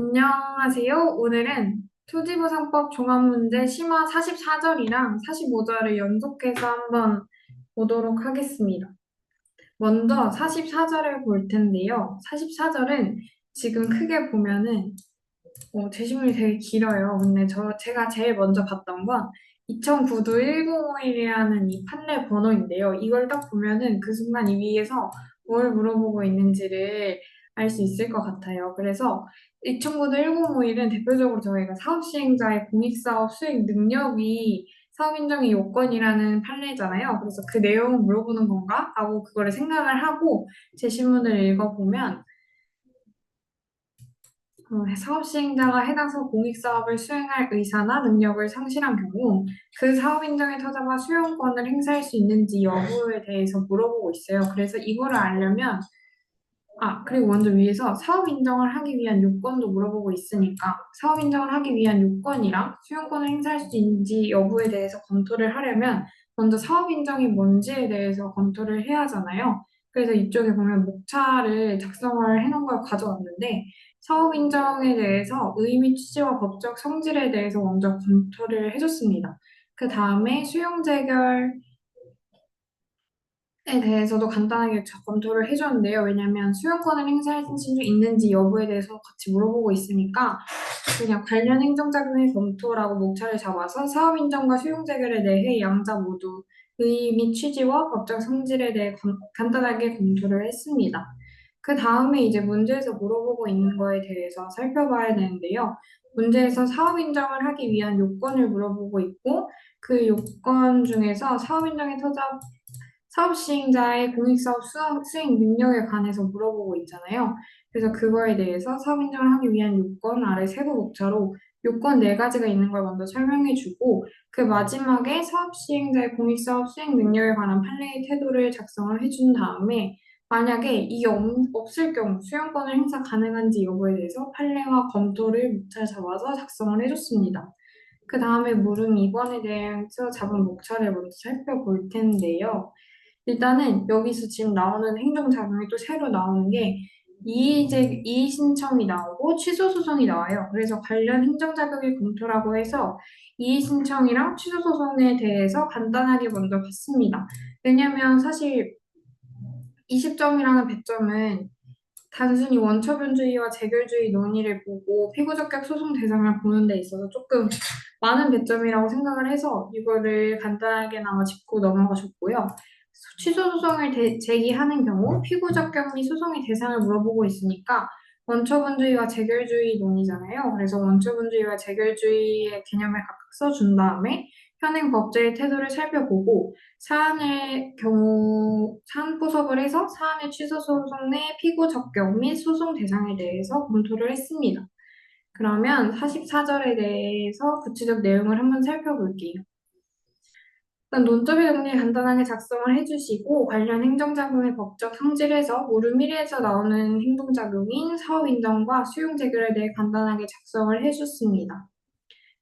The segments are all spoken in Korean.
안녕하세요. 오늘은 토지보상법 종합문제 심화 44절이랑 45절을 연속해서 한번 보도록 하겠습니다. 먼저 44절을 볼 텐데요. 44절은 지금 크게 보면은 제 질문이 되게 길어요. 근데 제가 제일 먼저 봤던 건 2009도 1051이라는 이 판례 번호인데요. 이걸 딱 보면은 그 순간 이 위에서 뭘 물어보고 있는지를 알 수 있을 것 같아요. 그래서 2009도 1051은 대표적으로 저희가 사업시행자의 공익사업 수행 능력이 사업인정의 요건이라는 판례잖아요. 그래서 그 내용을 물어보는 건가? 하고 그거를 생각을 하고 제 신문을 읽어보면 사업 시행자가 해당 사업 공익사업을 수행할 의사나 능력을 상실한 경우 그 사업 인정의 터자가 수용권을 행사할 수 있는지 여부에 대해서 물어보고 있어요. 그래서 이거를 알려면 그리고 먼저 위에서 사업 인정을 하기 위한 요건도 물어보고 있으니까 사업 인정을 하기 위한 요건이랑 수용권을 행사할 수 있는지 여부에 대해서 검토를 하려면 먼저 사업 인정이 뭔지에 대해서 검토를 해야 하잖아요. 그래서 이쪽에 보면 목차를 작성을 해놓은 걸 가져왔는데 사업 인정에 대해서 의미 취지와 법적 성질에 대해서 먼저 검토를 해줬습니다. 그 다음에 수용 재결 에 대해서도 간단하게 검토를 해줬는데요. 왜냐하면 수용권을 행사할 수 있는지 여부에 대해서 같이 물어보고 있으니까 그냥 관련 행정작용의 검토라고 목차를 잡아서 사업 인정과 수용 재결에 대해 양자 모두 의의 및 취지와 법적 성질에 대해 간단하게 검토를 했습니다. 그 다음에 이제 문제에서 물어보고 있는 거에 대해서 살펴봐야 되는데요. 문제에서 사업 인정을 하기 위한 요건을 물어보고 있고 그 요건 중에서 사업 인정의 터자 사업 시행자의 공익사업 수행 능력에 관해서 물어보고 있잖아요. 그래서 그거에 대해서 사업 인정을 하기 위한 요건 아래 세부 목차로 요건 네 가지가 있는 걸 먼저 설명해 주고 그 마지막에 사업 시행자의 공익사업 수행 능력에 관한 판례의 태도를 작성을 해준 다음에 만약에 이게 없을 경우 수용권을 행사 가능한지 여부에 대해서 판례와 검토를 목차를 잡아서 작성을 해줬습니다. 그 다음에 물음 2번에 대해서 잡은 목차를 먼저 살펴볼 텐데요. 일단은 여기서 지금 나오는 행정자금이 또 새로 나오는 게 이의 신청이 나오고 취소 소송이 나와요. 그래서 관련 행정자격의 검토라고 해서 이의 신청이랑 취소 소송에 대해서 간단하게 먼저 봤습니다. 왜냐면 사실 20점이라는 배점은 단순히 원처분주의와 재결주의 논의를 보고 피고적격 소송 대상을 보는 데 있어서 조금 많은 배점이라고 생각을 해서 이거를 간단하게나마 짚고 넘어가 줬고요. 취소 소송을 제기하는 경우 피고적격 및 소송의 대상을 물어보고 있으니까 원처분주의와 재결주의 논의잖아요. 그래서 원처분주의와 재결주의의 개념을 각각 써준 다음에 현행 법제의 태도를 살펴보고 사안의 경우 사안 포섭을 해서 사안의 취소 소송의 피고 적격 및 소송 대상에 대해서 검토를 했습니다. 그러면 44절에 대해서 구체적 내용을 한번 살펴볼게요. 일단 논점의 정리 간단하게 작성을 해주시고 관련 행정작용의 법적 성질에서 모르 미래에서 나오는 행동작용인 사업인정과 수용재결에 대해 간단하게 작성을 해줬습니다.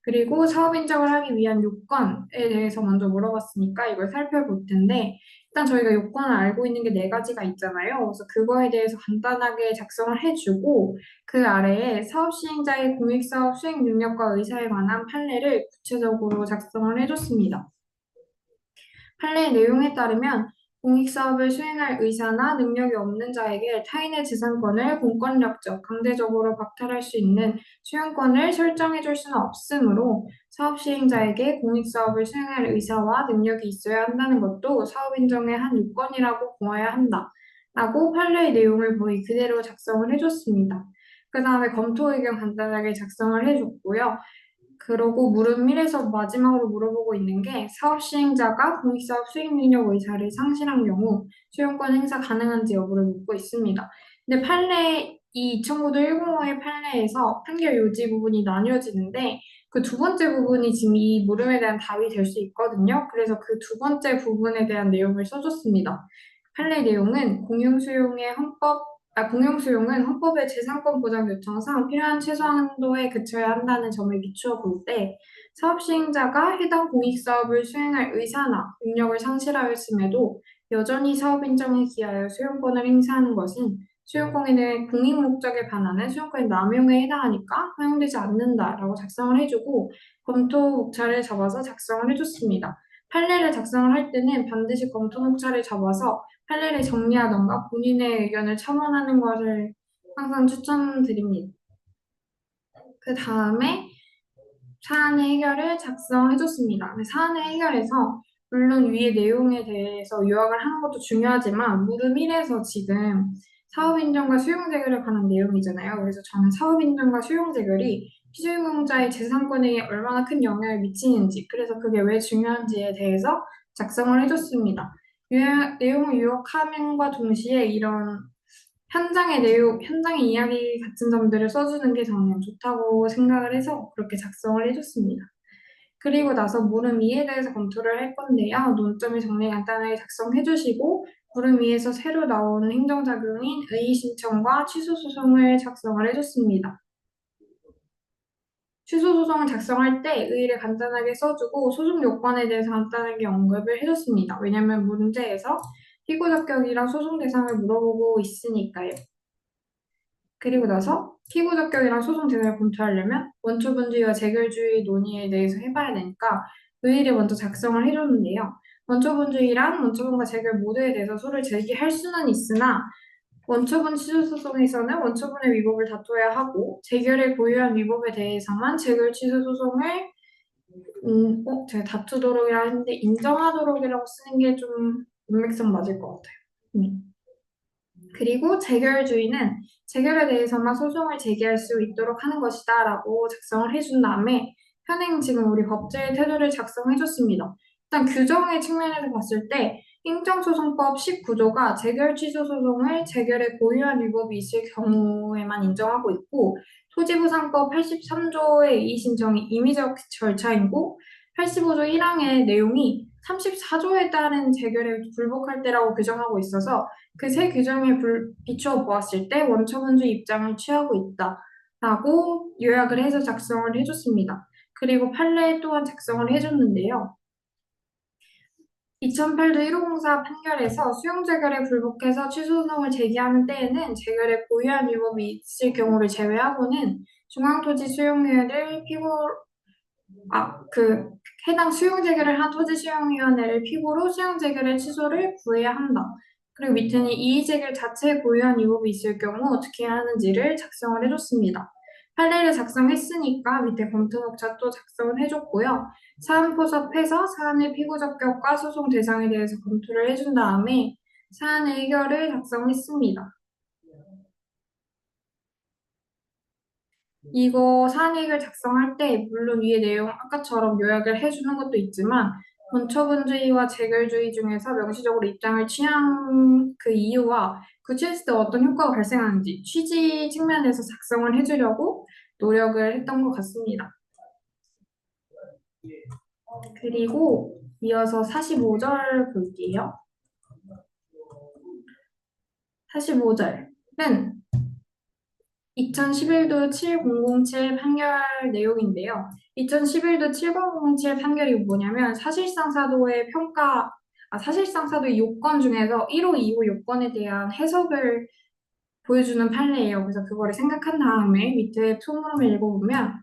그리고 사업 인정을 하기 위한 요건에 대해서 먼저 물어봤으니까 이걸 살펴볼 텐데, 일단 저희가 요건을 알고 있는 게 네 가지가 있잖아요. 그래서 그거에 대해서 간단하게 작성을 해주고, 그 아래에 사업 시행자의 공익사업 수행 능력과 의사에 관한 판례를 구체적으로 작성을 해줬습니다. 판례의 내용에 따르면 공익사업을 수행할 의사나 능력이 없는 자에게 타인의 재산권을 공권력적, 강제적으로 박탈할 수 있는 수용권을 설정해 줄 수는 없으므로 사업 시행자에게 공익사업을 수행할 의사와 능력이 있어야 한다는 것도 사업 인정의 한 요건이라고 보아야 한다. 라고 판례의 내용을 거의 그대로 작성을 해줬습니다. 그 다음에 검토 의견 간단하게 작성을 해줬고요. 그러고 물은 밀에서 마지막으로 물어보고 있는 게 사업 시행자가 공익사업 수익 능력 의사를 상실한 경우 수용권 행사 가능한지 여부를 묻고 있습니다. 근데 판례 이 2009도 105의 판례에서 판결 요지 부분이 나뉘어지는데 그 두 번째 부분이 지금 이 물음에 대한 답이 될 수 있거든요. 그래서 그 두 번째 부분에 대한 내용을 써줬습니다. 판례 내용은 공용수용은 헌법의 재산권 보장 요청상 필요한 최소 한도에 그쳐야 한다는 점을 비추어 볼 때, 사업 시행자가 해당 공익사업을 수행할 의사나 능력을 상실하였음에도 여전히 사업 인정에 기하여 수용권을 행사하는 것은 수용권에는 공익 목적에 반하는 수용권의 남용에 해당하니까 허용되지 않는다라고 작성을 해주고 검토 목차를 잡아서 작성을 해줬습니다. 판례를 작성을 할 때는 반드시 검토 목차를 잡아서 판례를 정리하던가 본인의 의견을 첨언하는 것을 항상 추천드립니다. 그 다음에 사안의 해결을 작성해줬습니다. 사안의 해결에서 물론 위의 내용에 대해서 요약을 하는 것도 중요하지만 물음 1에서 지금 사업인정과 수용재결에 관한 내용이잖아요. 그래서 저는 사업인정과 수용재결이 피주인공자의 재산권에 얼마나 큰 영향을 미치는지, 그래서 그게 왜 중요한지에 대해서 작성을 해줬습니다. 내용을 요약함과 동시에 이런 현장의 내용, 현장의 이야기 같은 점들을 써주는 게 저는 좋다고 생각을 해서 그렇게 작성을 해줬습니다. 그리고 나서 물음 2에 대해서 검토를 할 건데요. 논점을 정리 간단하게 작성해 주시고 물음 2에서 새로 나온 행정작용인 의의 신청과 취소 소송을 작성을 해줬습니다. 취소 소송을 작성할 때 의의를 간단하게 써주고 소송 요건에 대해서 간단하게 언급을 해줬습니다. 왜냐하면 문제에서 피고 적격이랑 소송 대상을 물어보고 있으니까요. 그리고 나서 피고 적격이랑 소송 대상을 검토하려면 원초분주의와 재결주의 논의에 대해서 해봐야 되니까 의의를 먼저 작성을 해줬는데요. 원초분주의랑 원초분과 재결 모두에 대해서 소를 제기할 수는 있으나 원초분 취소 소송에서는 원초분의 위법을 다퉈야 하고 재결의 고유한 위법에 대해서만 재결 취소 소송을 제가 다투도록이라 했는데 인정하도록이라고 쓰는 게 좀 문맥상 맞을 것 같아요. 그리고 재결주의는 재결에 대해서만 소송을 제기할 수 있도록 하는 것이다라고 작성을 해준 다음에 현행 지금 우리 법제의 태도를 작성해줬습니다. 일단 규정의 측면에서 봤을 때 행정소송법 19조가 재결 취소 소송을 재결에 고유한 위법이 있을 경우에만 인정하고 있고 토지부상법 83조의 이의신청이 임의적 절차이고 85조 1항의 내용이 34조에 따른 재결에 불복할 때라고 규정하고 있어서 그 세 규정에 비추어 보았을 때 원처분주의 입장을 취하고 있다라고 요약을 해서 작성을 해줬습니다. 그리고 판례 또한 작성을 해줬는데요. 2008도 1504 판결에서 수용재결에 불복해서 취소소송을 제기하는 때에는 재결에 고유한 위법이 있을 경우를 제외하고는 중앙토지 수용회를 해당 수용재결을 한 토지수용위원회를 피고로 수용재결의 취소를 구해야 한다. 그리고 밑에는 이의재결 자체에 고유한 위법이 있을 경우 어떻게 해야 하는지를 작성을 해줬습니다. 판례를 작성했으니까 밑에 검토목차 또 작성을 해줬고요. 사안 포섭해서 사안의 피고 적격과 소송 대상에 대해서 검토를 해준 다음에 사안의 해결을 작성했습니다. 이거 사안획을 작성할 때 물론 위의 내용 아까처럼 요약을 해주는 것도 있지만 원처분주의와 재결주의 중에서 명시적으로 입장을 취한 그 이유와 구체했을 때 어떤 효과가 발생하는지 취지 측면에서 작성을 해주려고 노력을 했던 것 같습니다. 그리고 이어서 45절 볼게요. 45절은 2011도 7007 판결 내용인데요. 2011도 7007 판결이 뭐냐면 사실상 사도의 사실상 사도의 요건 중에서 1호, 2호 요건에 대한 해석을 보여주는 판례예요. 그래서 그거를 생각한 다음에 밑에 소문을 읽어보면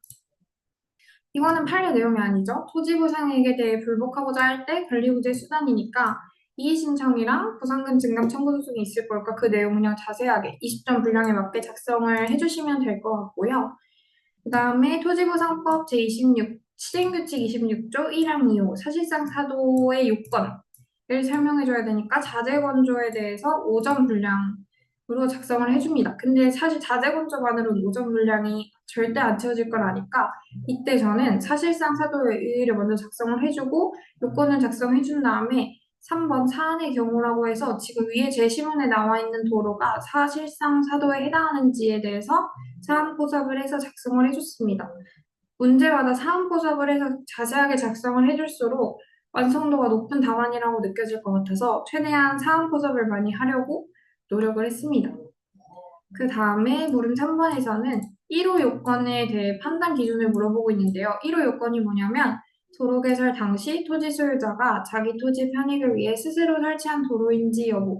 이거는 판례 내용이 아니죠. 토지보상액에 대해 불복하고자 할 때 권리구제 수단이니까 이의신청이랑 보상금 증감 청구 소송이 있을 거니까 그 내용 그냥 자세하게 20점 분량에 맞게 작성을 해주시면 될 것 같고요. 그 다음에 토지보상법 제26 실행규칙 26조 1항 2호 사실상 사도의 요건을 설명해줘야 되니까 자재건조에 대해서 5점 분량으로 작성을 해줍니다. 근데 사실 자재건조만으로는 5점 분량이 절대 안 채워질 걸 아니까 이때 저는 사실상 사도의 의의를 먼저 작성을 해주고 요건을 작성해준 다음에 3번 사안의 경우라고 해서 지금 위에 제시문에 나와 있는 도로가 사실상 사도에 해당하는지에 대해서 사안 포섭을 해서 작성을 해줬습니다. 문제마다 사안 포섭을 해서 자세하게 작성을 해줄수록 완성도가 높은 답안이라고 느껴질 것 같아서 최대한 사안 포섭을 많이 하려고 노력을 했습니다. 그 다음에 물음 3번에서는 1호 요건에 대해 판단 기준을 물어보고 있는데요. 1호 요건이 뭐냐면 도로 개설 당시 토지 소유자가 자기 토지 편익을 위해 스스로 설치한 도로인지 여부,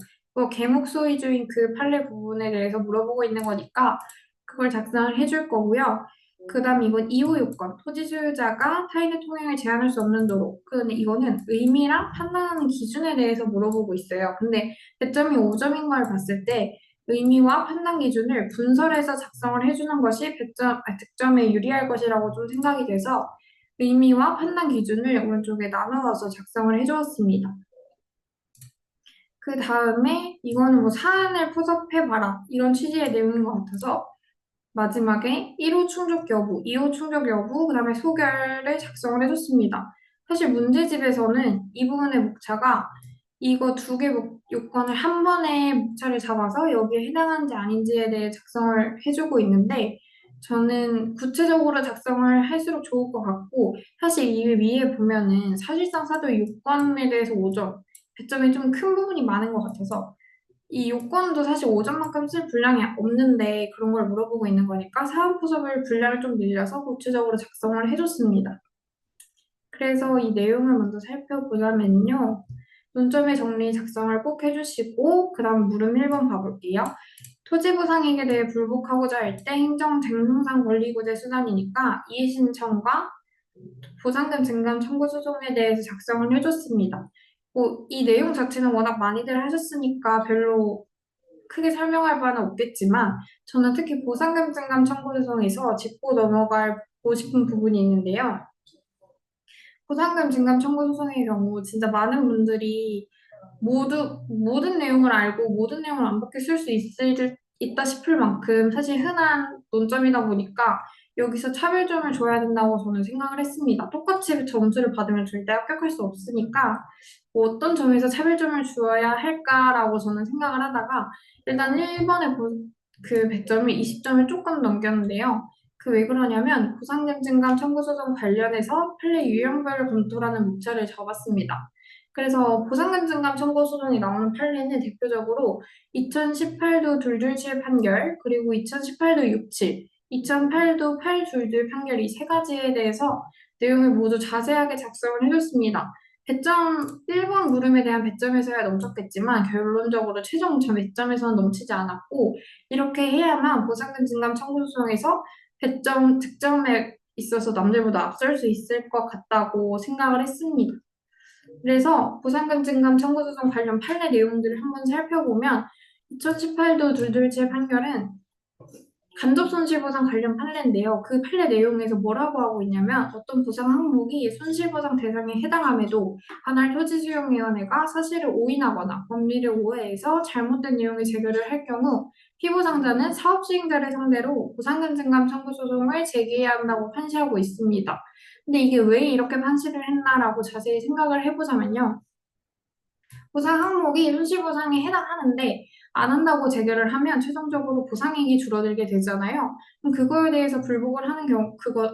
계목 소위주인 그 판례 부분에 대해서 물어보고 있는 거니까 그걸 작성을 해줄 거고요. 그다음 이건 2호 요건. 토지 소유자가 타인의 통행을 제한할 수 없는 도로. 근데 이거는 의미랑 판단하는 기준에 대해서 물어보고 있어요. 근데 배점이 5점인 걸 봤을 때 의미와 판단 기준을 분설해서 작성을 해주는 것이 득점에 유리할 것이라고 좀 생각이 돼서 의미와 판단 기준을 오른쪽에 나누어서 작성을 해주었습니다. 그 다음에 이거는 뭐 사안을 포섭해봐라 이런 취지의 내용인 것 같아서 마지막에 1호 충족 여부, 2호 충족 여부, 그 다음에 소결을 작성을 해줬습니다. 사실 문제집에서는 이 부분의 목차가 이거 두 개 요건을 한 번에 목차를 잡아서 여기에 해당하는지 아닌지에 대해 작성을 해주고 있는데 저는 구체적으로 작성을 할수록 좋을 것 같고 사실 이 위에 보면은 사실상 사도 요건에 대해서 5점, 배점이 좀 큰 부분이 많은 것 같아서 이 요건도 사실 5점만큼 쓸 분량이 없는데 그런 걸 물어보고 있는 거니까 사안 포섭을 분량을 좀 늘려서 구체적으로 작성을 해줬습니다. 그래서 이 내용을 먼저 살펴보자면요. 논점의 정리 작성을 꼭 해주시고 그 다음 물음 1번 봐볼게요. 토지 보상액에 대해 불복하고자 할 때 행정 쟁송상 권리구제 수단이니까 이의신청과 보상금 증감 청구 소송에 대해서 작성을 해줬습니다. 이 내용 자체는 워낙 많이들 하셨으니까 별로 크게 설명할 바는 없겠지만 저는 특히 보상금 증감 청구 소송에서 짚고 넘어가고 싶은 부분이 있는데요. 보상금 증감 청구 소송의 경우 진짜 많은 분들이 모든 내용을 알고 모든 내용을 완벽히 쓸 수 있다 싶을 만큼 사실 흔한 논점이다 보니까 여기서 차별점을 줘야 된다고 저는 생각을 했습니다. 똑같이 점수를 받으면 절대 합격할 수 없으니까 뭐 어떤 점에서 차별점을 주어야 할까라고 저는 생각을 하다가 일단 1번에 그 배점이 20점을 조금 넘겼는데요. 그 왜 그러냐면 보상금 증감 청구 소송 관련해서 판례 유형별을 검토라는 목차를 잡았습니다. 그래서 보상금 증감 청구 소송이 나오는 판례는 대표적으로 2018도 둘둘7 판결, 그리고 2018도 67, 2008도 8둘둘 판결 이 세 가지에 대해서 내용을 모두 자세하게 작성을 해줬습니다. 배점 1번 물음에 대한 배점에서야 넘쳤겠지만 결론적으로 최종 배점에서는 넘치지 않았고 이렇게 해야만 보상금 증감 청구 소송에서 배점 득점에 있어서 남들보다 앞설 수 있을 것 같다고 생각을 했습니다. 그래서 보상금 증감 청구 소송 관련 판례 내용들을 한번 살펴보면 2018도 둘둘칠 판결은 간접 손실보상 관련 판례인데요. 그 판례 내용에서 뭐라고 하고 있냐면 어떤 보상 항목이 손실보상 대상에 해당함에도 관할 토지수용위원회가 사실을 오인하거나 법리를 오해해서 잘못된 내용의 제기를 할 경우 피보상자는 사업시행자를 상대로 보상금 증감 청구 소송을 제기해야 한다고 판시하고 있습니다. 근데 이게 왜 이렇게 판시를 했나라고 자세히 생각을 해보자면요. 보상 항목이 손실보상에 해당하는데 안 한다고 재결을 하면 최종적으로 보상액이 줄어들게 되잖아요. 그럼 그거에 대해서 불복을 하는 그거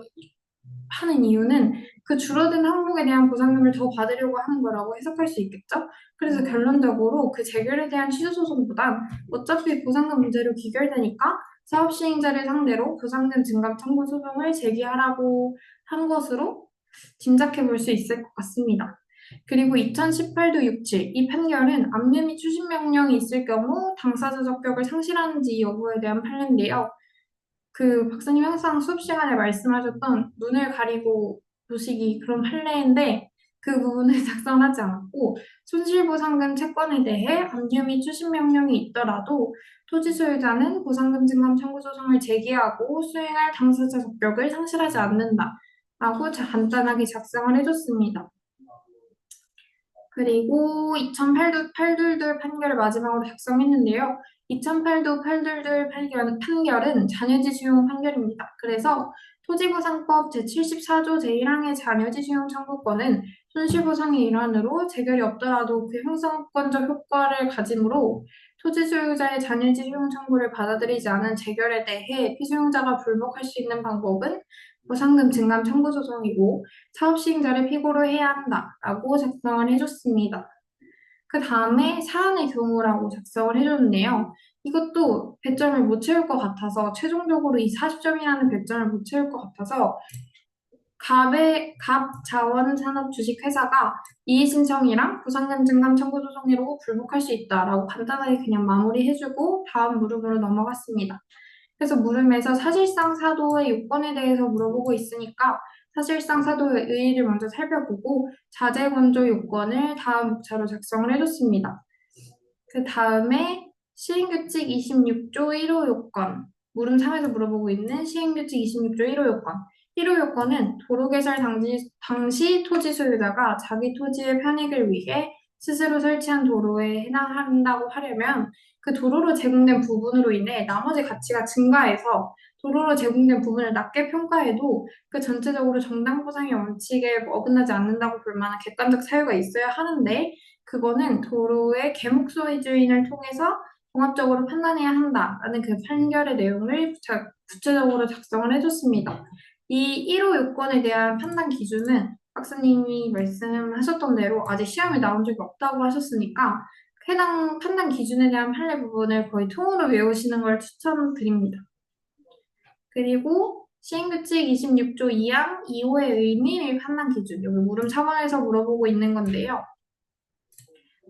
하는 이유는 그 줄어든 항목에 대한 보상금을 더 받으려고 하는 거라고 해석할 수 있겠죠? 그래서 결론적으로 그 재결에 대한 취소소송보단 어차피 보상금 문제로 귀결되니까 사업 시행자를 상대로 보상금 증감 청구 소송을 제기하라고 한 것으로 짐작해 볼 수 있을 것 같습니다. 그리고 2018도 67, 이 판결은 압류 및 추심 명령이 있을 경우 당사자 적격을 상실하는지 여부에 대한 판례인데요. 그 박사님 항상 수업 시간에 말씀하셨던 눈을 가리고 보시기 그런 판례인데 그 부분을 작성하지 않았고 손실보상금 채권에 대해 압류 및 추심 명령이 있더라도 토지 소유자는 보상금 증감 청구 소송을 제기하고 수행할 당사자 적격을 상실하지 않는다. 라고 간단하게 작성을 해줬습니다. 그리고 2008도 팔둘둘 판결을 마지막으로 작성했는데요. 2008도 팔둘둘 판결은 잔여지 수용 판결입니다. 그래서 토지보상법 제74조 제1항의 잔여지 수용 청구권은 손실보상의 일환으로 재결이 없더라도 그 형성권적 효과를 가지므로 토지 소유자의 잔여지 수용 청구를 받아들이지 않은 재결에 대해 피소유자가 불복할 수 있는 방법은 보상금 증감 청구 소송이고 사업 시행자를 피고로 해야 한다라고 작성을 해줬습니다. 그 다음에 사안의 경우라고 작성을 해줬는데요. 이것도 배점을 못 채울 것 같아서 최종적으로 이 40점이라는 배점을 못 채울 것 같아서 갑자원산업 주식회사가 이의신청이랑 부상금증감 청구 소송으로 불복할 수 있다라고 간단하게 그냥 마무리해주고 다음 물음으로 넘어갔습니다. 그래서 물음에서 사실상 사도의 요건에 대해서 물어보고 있으니까 사실상 사도의 의의를 먼저 살펴보고 자재 건조 요건을 다음 목차로 작성을 해줬습니다. 그 다음에 시행규칙 26조 1호 요건, 물음 3에서 물어보고 있는 시행규칙 26조 1호 요건. 1호 요건은 도로 개설 당시 토지 소유자가 자기 토지의 편익을 위해 스스로 설치한 도로에 해당한다고 하려면 그 도로로 제공된 부분으로 인해 나머지 가치가 증가해서 도로로 제공된 부분을 낮게 평가해도 그 전체적으로 정당 보상의 원칙에 어긋나지 않는다고 볼 만한 객관적 사유가 있어야 하는데 그거는 도로의 계목소유주인을 통해서 종합적으로 판단해야 한다라는 그 판결의 내용을 구체적으로 작성을 해줬습니다. 이 1호 요건에 대한 판단 기준은 박사님이 말씀하셨던 대로 아직 시험에 나온 적이 없다고 하셨으니까 해당 판단 기준에 대한 판례 부분을 거의 통으로 외우시는 걸 추천드립니다. 그리고 시행규칙 26조 2항 2호의 의미 및 판단 기준, 여기 물음 4번에서 물어보고 있는 건데요.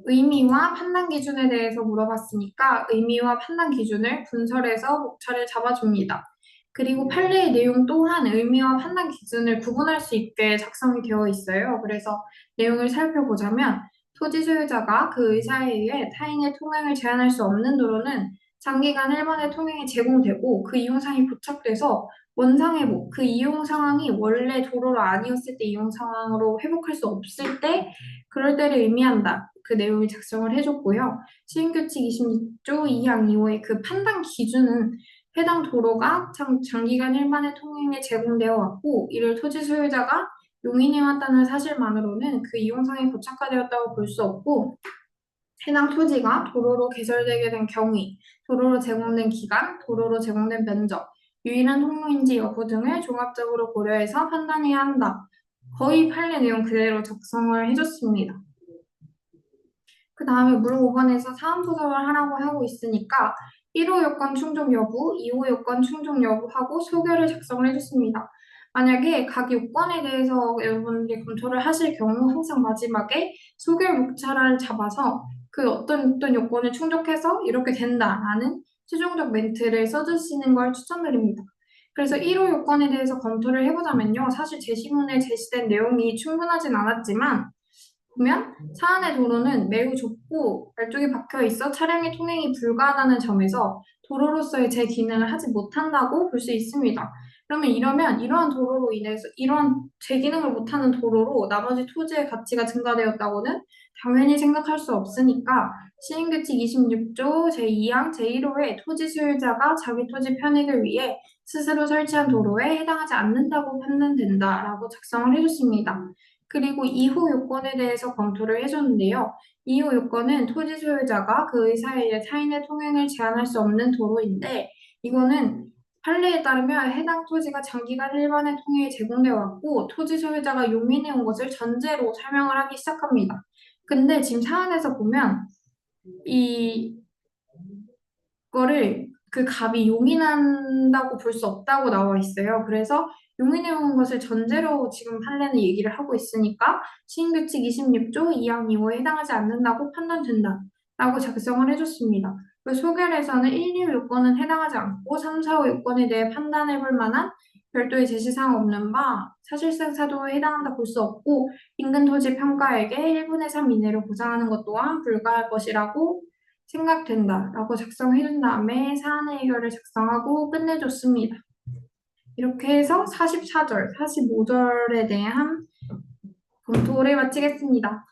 의미와 판단 기준에 대해서 물어봤으니까 의미와 판단 기준을 분설해서 목차를 잡아줍니다. 그리고 판례의 내용 또한 의미와 판단 기준을 구분할 수 있게 작성이 되어 있어요. 그래서 내용을 살펴보자면 토지 소유자가 그 의사에 의해 타인의 통행을 제한할 수 없는 도로는 장기간 일반의 통행이 제공되고 그 이용상이 포착돼서 원상회복, 그 이용 상황이 원래 도로로 아니었을 때 이용 상황으로 회복할 수 없을 때 그럴 때를 의미한다. 그 내용을 작성을 해줬고요. 시행규칙 26조 2항 2호의 그 판단 기준은 해당 도로가 장기간 일반의 통행에 제공되어 왔고 이를 토지 소유자가 용인해왔다는 사실만으로는 그 이용상이 고착화되었다고 볼 수 없고 해당 토지가 도로로 개설되게 된 경위, 도로로 제공된 기간, 도로로 제공된 면적, 유일한 통로인지 여부 등을 종합적으로 고려해서 판단해야 한다. 거의 판례 내용 그대로 작성을 해줬습니다. 그 다음에 물 5번에서 사안 분석을 하라고 하고 있으니까 1호 요건 충족 여부, 2호 요건 충족 여부하고 소결을 작성을 해줬습니다. 만약에 각 요건에 대해서 여러분들이 검토를 하실 경우 항상 마지막에 소결 목차를 잡아서 그 어떤 요건을 충족해서 이렇게 된다라는 최종적 멘트를 써주시는 걸 추천드립니다. 그래서 1호 요건에 대해서 검토를 해보자면요. 사실 제시문에 제시된 내용이 충분하진 않았지만 보면 사안의 도로는 매우 좁고 말뚝이 박혀 있어 차량의 통행이 불가하다는 점에서 도로로서의 제 기능을 하지 못한다고 볼 수 있습니다. 그러면 이러한 도로로 인해서 이러한 제 기능을 못하는 도로로 나머지 토지의 가치가 증가되었다고는 당연히 생각할 수 없으니까 시행규칙 26조 제2항 제1호에 토지 소유자가 자기 토지 편익을 위해 스스로 설치한 도로에 해당하지 않는다고 판단된다라고 작성을 해줬습니다. 그리고 2호 요건에 대해서 검토를 해줬는데요. 2호 요건은 토지 소유자가 그 의사에 의해 타인의 통행을 제한할 수 없는 도로인데 이거는 판례에 따르면 해당 토지가 장기간 일반의 통행이 제공되어 왔고 토지 소유자가 용인해 온 것을 전제로 설명을 하기 시작합니다. 근데 지금 사안에서 보면 이거를 그 갑이 용인한다고 볼 수 없다고 나와 있어요. 그래서 용인해온 것을 전제로 지금 판례는 얘기를 하고 있으니까 시행규칙 26조 2항 2호에 해당하지 않는다고 판단된다. 라고 작성을 해줬습니다. 그 소결에서는 1, 2호 요건은 해당하지 않고 3, 4호 요건에 대해 판단해볼 만한 별도의 제시사항 없는 바 사실상 사도에 해당한다 볼 수 없고 인근 토지 평가액의 1분의 3 이내로 보상하는 것 또한 불가할 것이라고 생각된다라고 작성해준 다음에 사안의 해결을 작성하고 끝내줬습니다. 이렇게 해서 44절, 45절에 대한 검토를 마치겠습니다.